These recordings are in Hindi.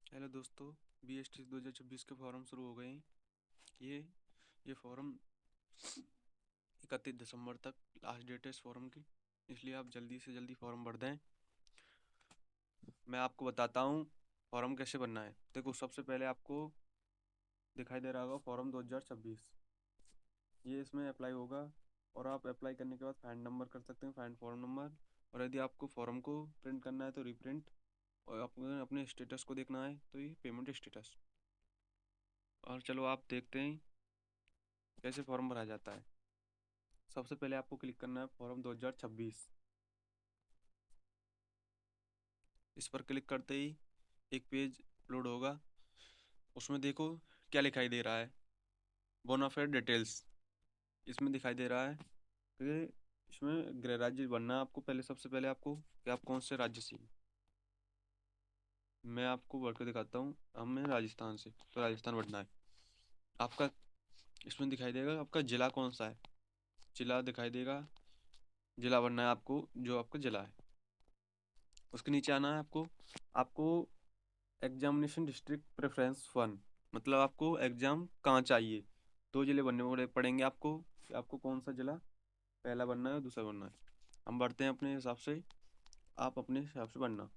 हेलो दोस्तों। BST 2026 के फॉर्म शुरू हो गए हैं। ये ये फॉर्म 31 दिसंबर तक लास्ट डेट है इस फॉर्म की, इसलिए आप जल्दी से जल्दी फॉर्म भर दें। मैं आपको बताता हूँ फॉर्म कैसे भरना है। देखो, सबसे पहले आपको दिखाई दे रहा होगा फॉर्म 2026। ये इसमें अप्लाई होगा और आप अप्लाई करने के बाद फाइंड नंबर कर सकते हैं, फाइंड फॉर्म नंबर। और यदि आपको फॉर्म को प्रिंट करना है तो रीप्रिंट, और आपको अपने स्टेटस को देखना है तो ये पेमेंट स्टेटस। और चलो आप देखते हैं कैसे फॉर्म भरा जाता है। सबसे पहले आपको क्लिक करना है फॉर्म 2026। इस पर क्लिक करते ही एक पेज लोड होगा। उसमें देखो क्या दिखाई दे रहा है, बोनाफाइड डिटेल्स। इसमें दिखाई दे रहा है कि इसमें गृह राज्य बनना है आपको। पहले सबसे पहले आपको कि आप कौन से राज्य से हैं। मैं आपको बढ़ के दिखाता हूँ, हमें राजस्थान से, तो राजस्थान बनना है आपका। इसमें दिखाई देगा आपका जिला कौन सा है, जिला दिखाई देगा। जिला बनना है आपको, जो आपका जिला है। उसके नीचे आना है आपको। आपको एग्जामिनेशन डिस्ट्रिक्ट प्रेफरेंस 1, मतलब आपको एग्जाम कहाँ चाहिए। दो जिले बनने पड़ेंगे आपको कि आपको कौन सा जिला पहला बनना है, दूसरा बनना है। हम बढ़ते हैं अपने हिसाब से, आप अपने हिसाब से बनना।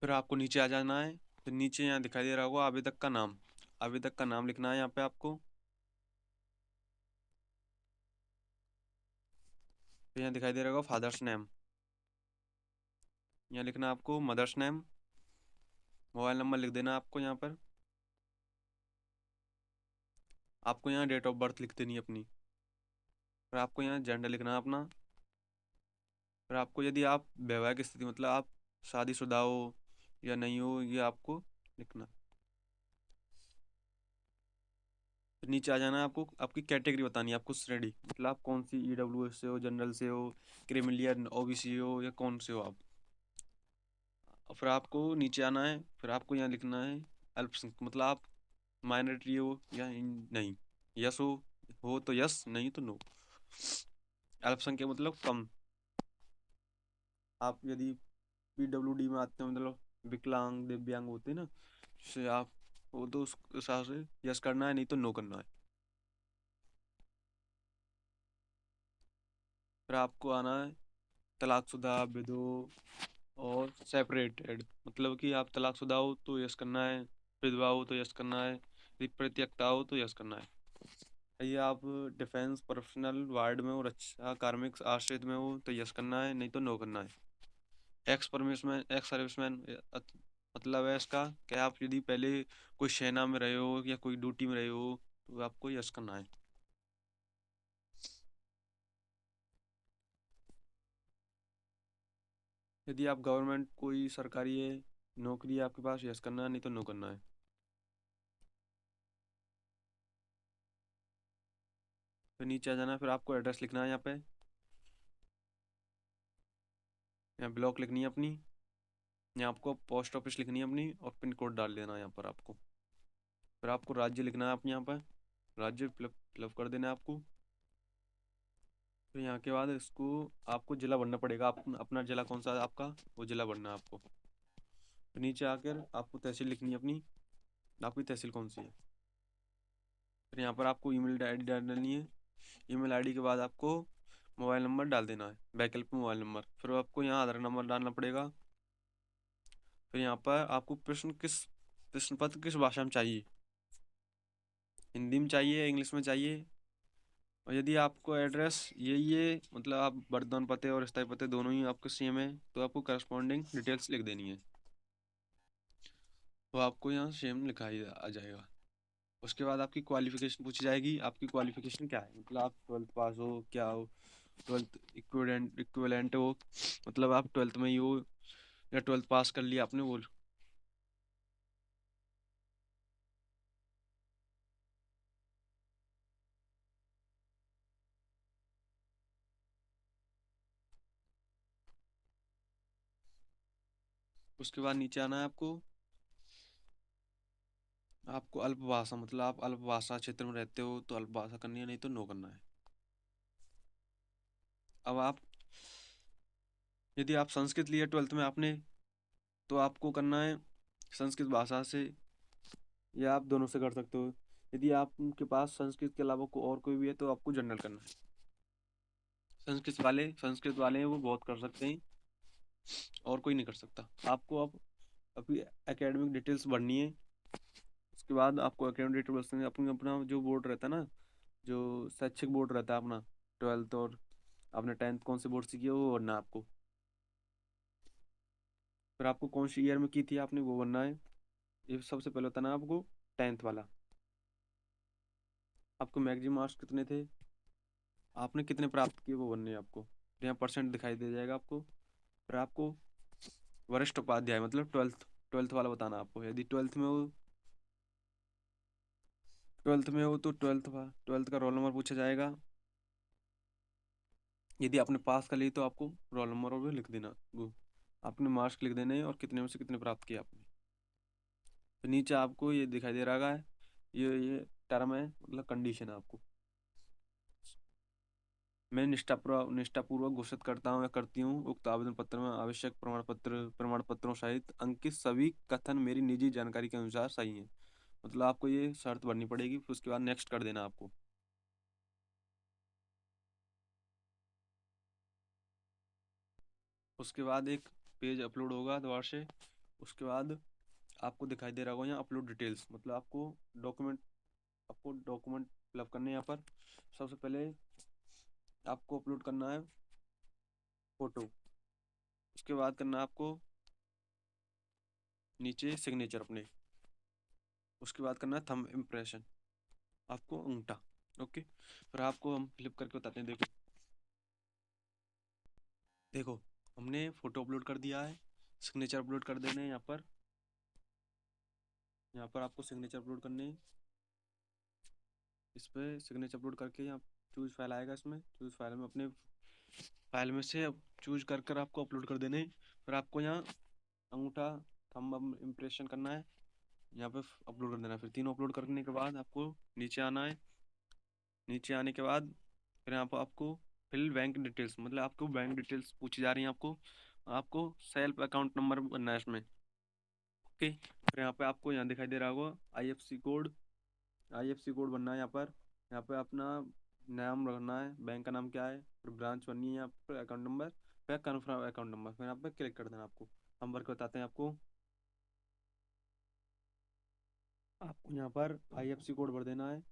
फिर आपको नीचे आ जाना है। फिर नीचे यहाँ दिखाई दे रहा होगा आवेदक का नाम। आवेदक का नाम लिखना है यहाँ पे आपको। फिर यहाँ दिखाई दे रहा होगा फादर्स नेम। यहाँ लिखना है आपको मदर्स नेम। मोबाइल नंबर लिख देना आपको यहाँ पर। आपको यहाँ डेट ऑफ बर्थ लिख देनी है अपनी। फिर आपको यहाँ जेंडर लिखना है अपना। फिर आपको यदि आप वैवाहिक स्थिति, मतलब आप शादीशुदा हो या नहीं हो, ये आपको लिखना। फिर नीचे आ जाना है आपको। आपकी कैटेगरी बतानी है आपको, श्रेणी, मतलब आप कौन सी EWS से हो, जनरल से हो, क्रिमिनल या OBC हो, या कौन से हो आप। और फिर आपको नीचे आना है। फिर आपको यहाँ लिखना है अल्पसंख्यक, मतलब आप माइनॉरिटी हो या नहीं। यस हो तो यस, नहीं तो नो। अल्पसंख्यक मतलब कम। आप यदि PWD में आते हो, मतलब विकलांग दिव्यांग होते हैं ना, से आप वो, तो उस हिसाब से यस करना है, नहीं तो नो करना है। फिर आपको आना है तलाकशुदा, विधो और सेपरेटेड, मतलब कि आप तलाकशुदा हो तो यस करना है, विधवा हो तो यस करना है, यदि परित्यक्ता हो तो यस करना है। ये आप डिफेंस प्रोफेशनल वार्ड में हो, रक्षा कार्मिक आश्रित में हो तो यस करना है, नहीं तो नो करना है। एक्स परमिशमैन, एक्स सर्विसमैन, मतलब है इसका कि आप यदि पहले कोई सेना में रहे हो या कोई ड्यूटी में रहे हो तो आपको यस करना है। यदि आप गवर्नमेंट कोई सरकारी है, नौकरी है आपके पास, यस करना है, नहीं तो नो करना है। फिर नीचे आ जाना है। फिर आपको एड्रेस लिखना है यहाँ पे। यहाँ ब्लॉक लिखनी है अपनी। यहाँ आपको पोस्ट ऑफिस लिखनी है अपनी और पिन कोड डाल देना है यहाँ पर आपको। फिर आपको राज्य लिखना है अपने यहाँ पर। राज्य फिलअप फिलअप कर देना है आपको। फिर यहाँ के बाद इसको आपको जिला भरना पड़ेगा। आप अपना जिला कौन सा है आपका, वो जिला भरना है आपको। फिर नीचे आकर आपको तहसील लिखनी है अपनी, आपकी तहसील कौन सी है। फिर यहाँ पर आपको ईमेल आईडी डालनी है। ईमेल आईडी के बाद आपको मोबाइल नंबर डाल देना है, वैकल्पिक मोबाइल नंबर। फिर आपको यहाँ आधार नंबर डालना पड़ेगा। फिर यहाँ पर आपको प्रश्न पत्र किस भाषा में चाहिए, हिंदी में चाहिए, इंग्लिश में चाहिए। और यदि आपको एड्रेस यही है, मतलब आप वर्तमान पते और स्थायी पते दोनों ही आपके सेम है, तो आपको करस्पॉन्डिंग डिटेल्स लिख देनी है। तो आपको यहाँ सेम लिखा ही आ जाएगा। उसके बाद आपकी क्वालिफिकेशन पूछी जाएगी, आपकी क्वालिफिकेशन क्या है, मतलब आप 12th पास हो क्या हो, 12th इक्विवेलेंट इक्विवेलेंट हो, मतलब आप 12th में ही हो या 12th पास कर लिया आपने, वो। उसके बाद नीचे आना है आपको। आपको अल्पभाषा, मतलब आप अल्पभाषा क्षेत्र में रहते हो तो अल्पभाषा करनी है, नहीं तो नो करना है। अब आप, यदि आप संस्कृत लिया 12th में आपने, तो आपको करना है संस्कृत भाषा से, या आप दोनों से कर सकते हो। यदि आपके पास संस्कृत के अलावा और कोई भी है तो आपको जनरल करना है। संस्कृत वाले हैं वो बहुत कर सकते हैं, और कोई नहीं कर सकता। आपको अब अभी एकेडमिक डिटेल्स भरनी है। उसके बाद आपको एकेडमिक डिटेल्स अपनी अपना जो बोर्ड रहता है ना, जो शैक्षिक बोर्ड रहता है अपना, 12th और आपने 10th कौन से बोर्ड से किया वो भरना है आपको। फिर आपको कौन सी ईयर में की थी आपने वो भरना है। ये सबसे पहले होता है ना आपको 10th वाला। आपको मैक्सिमम मार्क्स कितने थे, आपने कितने प्राप्त किए वो भरने हैं आपको। फिर यहाँ परसेंट दिखाई दे जाएगा आपको। फिर आपको वरिष्ठ उपाध्याय मतलब ट्वेल्थ वाला बताना आपको। यदि ट्वेल्थ में हो तो ट्वेल्थ का रोल नंबर पूछा जाएगा। यदि आपने पास कर ली तो आपको रोल नंबर और भी लिख देना, वो आपने मार्क्स लिख देने हैं और कितने में से कितने प्राप्त किए आपने। तो नीचे आपको ये दिखाई दे रहा है, ये टर्म है, मतलब कंडीशन है आपको। मैं निष्ठापूर्वक घोषित करता हूँ या करती हूँ, उक्त आवेदन पत्र में आवश्यक प्रमाण पत्रों सहित अंकित सभी कथन मेरी निजी जानकारी के अनुसार सही हैं। मतलब आपको ये शर्त भरनी पड़ेगी, फिर उसके बाद नेक्स्ट कर देना आपको। उसके बाद एक पेज अपलोड होगा दोबारा से। उसके बाद आपको दिखाई दे रहा होगा यहाँ अपलोड डिटेल्स, मतलब आपको डॉक्यूमेंट फिलअप करने हैं यहाँ पर। सबसे पहले आपको अपलोड करना है फोटो। उसके बाद करना है आपको नीचे सिग्नेचर अपने। उसके बाद करना है थंब इम्प्रेशन, आपको अंगूठा। ओके, फिर आपको हम फ्लिप करके बताते हैं। देखो देखो, हमने फोटो अपलोड कर दिया है, सिग्नेचर अपलोड कर देने हैं यहाँ पर। यहाँ पर आपको सिग्नेचर अपलोड करने हैं। इस पर सिग्नेचर अपलोड करके यहाँ चूज फाइल आएगा, इसमें चूज फाइल में अपने फाइल में से चूज कर कर आपको अपलोड कर देने हैं। फिर आपको यहाँ अंगूठा थंब इम्प्रेशन करना है, यहाँ पे अपलोड कर देना है। फिर तीनों अपलोड करने के बाद आपको नीचे आना है। नीचे आने के बाद फिर यहाँ पर आपको फिल बैंक डिटेल्स, मतलब आपको बैंक डिटेल्स पूछी जा रही हैं आपको। आपको सेल्फ अकाउंट नंबर बनना है इसमें। ओके, फिर यहाँ पे आपको यहाँ दिखाई दे रहा होगा आईएफसी कोड बनना है यहाँ पर। यहाँ पे अपना नाम रखना है, बैंक का नाम क्या है, फिर ब्रांच बननी है यहाँ पर, अकाउंट नंबर, फिर कन्फर्म अकाउंट नंबर, फिर यहाँ पे क्लिक कर देना आपको। हम वर्क बताते हैं आपको। आपको यहाँ पर आईएफसी कोड भर देना है,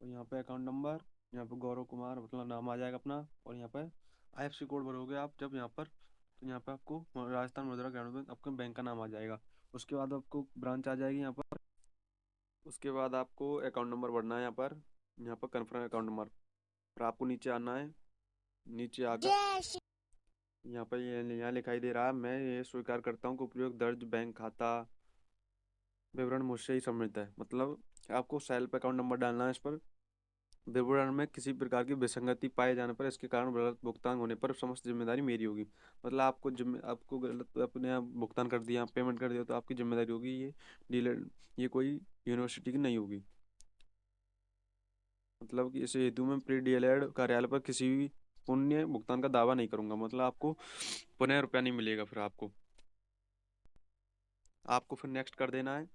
और यहाँ पे अकाउंट नंबर, यहाँ पे गौरव कुमार मतलब नाम आ जाएगा अपना, और यहाँ पे आईएफसी कोड भरोगे आप जब यहाँ पर, तो यहाँ पे आपको राजस्थान मुद्रा ग्रामीण बैंक आपके बैंक का नाम आ जाएगा। उसके बाद आपको ब्रांच आ जाएगी यहाँ पर। उसके बाद आपको अकाउंट नंबर भरना है यहाँ पर कन्फर्म अकाउंट नंबर। फिर आपको नीचे आना है। नीचे आकर यहाँ पर ये यहाँ दिखाई दे रहा है, मैं ये स्वीकार करता हूँ कि उपयोग दर्ज बैंक खाता विवरण मुझसे ही सम्मिलित है। मतलब आपको सेल्फ अकाउंट नंबर डालना है इस पर। विवरण में किसी प्रकार की विसंगति पाए जाने पर, इसके कारण गलत भुगतान होने पर समस्त जिम्मेदारी मेरी होगी। मतलब आपको गलत अपने आप भुगतान कर दिया, पेमेंट कर दिया, तो आपकी जिम्मेदारी होगी। ये डीलर, ये कोई यूनिवर्सिटी की नहीं होगी। मतलब कि इस हेतु में प्री डीएलएड कार्यालय पर किसी भी पुण्य भुगतान का दावा नहीं करूंगा। मतलब आपको पुनः रुपया नहीं मिलेगा। फिर आपको फिर नेक्स्ट कर देना है।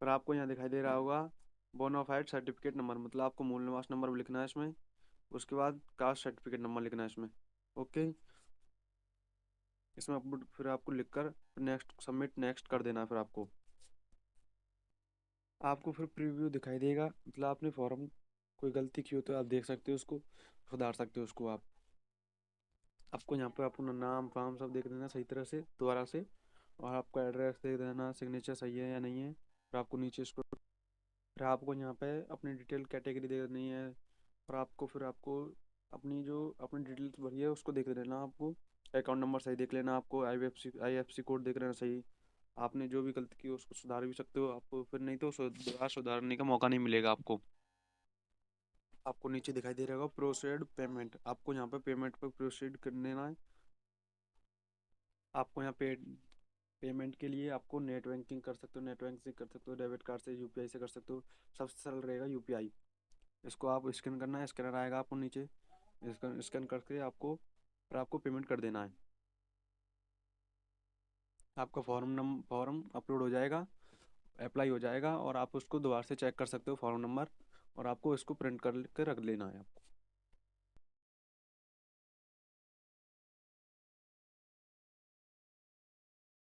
फिर आपको यहाँ दिखाई दे रहा होगा बोनाफाइड सर्टिफिकेट नंबर, मतलब आपको मूल निवास नंबर भी लिखना है इसमें। उसके बाद कास्ट सर्टिफिकेट नंबर लिखना है इसमें। ओके, इसमें अपलोड फिर आपको लिखकर नेक्स्ट सबमिट नेक्स्ट कर देना है। फिर आपको फिर प्रीव्यू दिखाई देगा, मतलब आपने फॉर्म कोई गलती की हो तो आप देख सकते हो उसको, सुधार सकते हो उसको आप। आपको यहाँ पे अपना नाम फार्म सब देख देना सही तरह से दोबारा से, और आपका एड्रेस देख देना, सिग्नेचर सही है या नहीं है। फिर आपको नीचे स्क्रॉल, फिर आपको यहाँ पे अपनी डिटेल कैटेगरी देख देनी है। और फिर आपको अपनी डिटेल्स भरी है उसको देख लेना आपको। अकाउंट नंबर सही देख लेना, आपको आईएफसी कोड देख लेना सही। आपने जो भी गलती की उसको सुधार भी सकते हो, आपको फिर नहीं तो सुधारने का मौका नहीं मिलेगा आपको। आपको नीचे दिखाई दे रहा होगा प्रोसीड पेमेंट, आपको यहाँ पे पेमेंट पे प्रोसीड कर देना है। आपको यहाँ पे पेमेंट के लिए आपको नेट बैंकिंग कर सकते हो, नेट बैंकिंग कर सकते हो, डेबिट कार्ड से, यूपीआई से कर सकते हो। सबसे सरल रहेगा यूपीआई। इसको आप स्कैन करना है, स्कैनर आएगा आपको नीचे, स्कैन स्कैन करके आपको फिर आपको पेमेंट कर देना है। आपका फॉर्म अपलोड हो जाएगा, अप्लाई हो जाएगा, और आप उसको दोबारा से चेक कर सकते हो फॉर्म नंबर, और आपको इसको प्रिंट कर के रख लेना है आपको।